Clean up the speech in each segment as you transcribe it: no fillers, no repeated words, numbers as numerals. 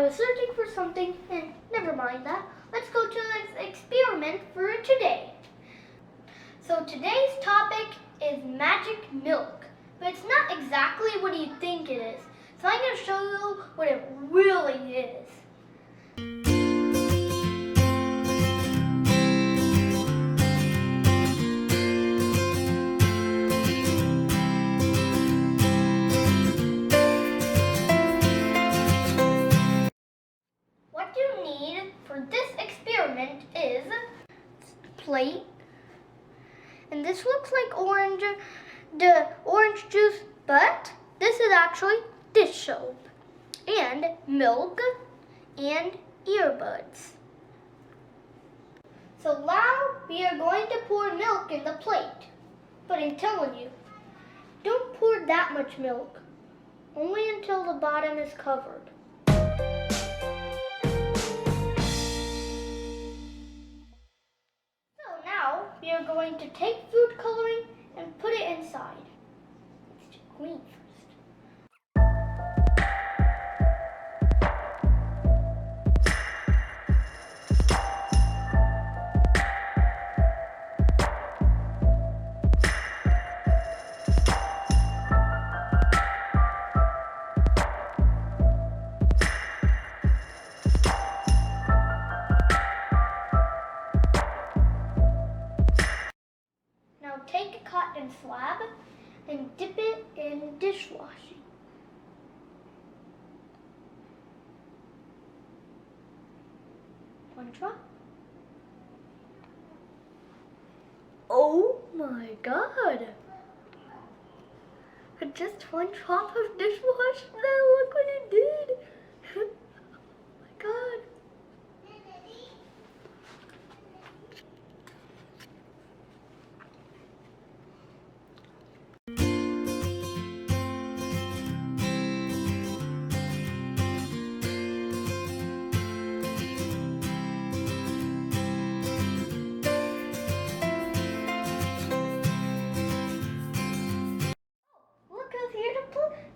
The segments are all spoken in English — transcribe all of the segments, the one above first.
I was searching for something, and never mind that. Let's go to the experiment for today. So today's topic is magic milk, but it's not exactly what you think it is. So I'm going to show you what it really is. What you need for this experiment is a plate, and this looks like the orange juice, but this is actually dish soap, and milk, and earbuds. So now we are going to pour milk in the plate, but I'm telling you, don't pour that much milk, only until the bottom is covered. We are going to take food coloring and put it inside. Let's do green first. Now take a cotton swab and dip it in dishwashing. One drop. Oh my God! Just one drop of dishwash. Now look what it did. Oh my God.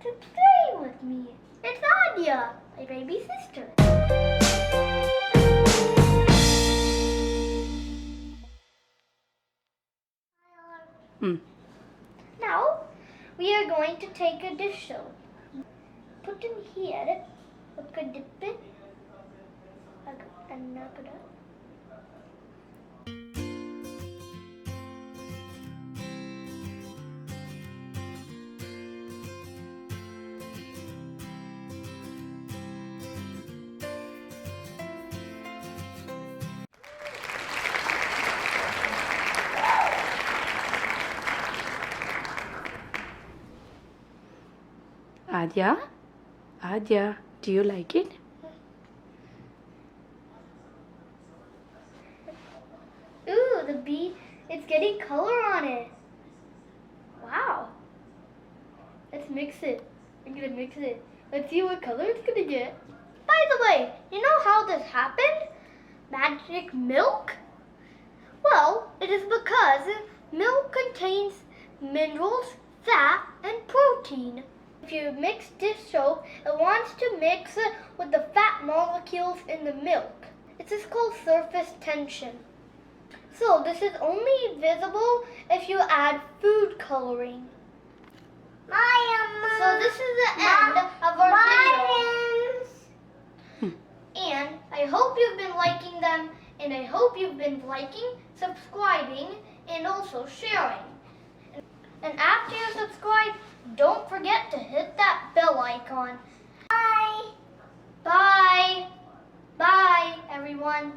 To play with me. It's Adia, my baby sister. Now, we are going to take a dish soap. Put in here. Look, dip it. And knock it up. Adia, do you like it? Ooh, the bee, it's getting color on it. Wow. Let's mix it. I'm gonna mix it. Let's see what color it's gonna get. By the way, you know how this happened? Magic milk? Well, it is because milk contains minerals, fat, and protein. If you mix dish soap, it wants to mix with the fat molecules in the milk. This is called surface tension. So this is only visible if you add food coloring. So this is the end of our video. And I hope you've been liking them, and I hope you've been liking, subscribing, and also sharing. And after you subscribe, don't forget to hit that bell icon. Bye. Bye. Bye, everyone.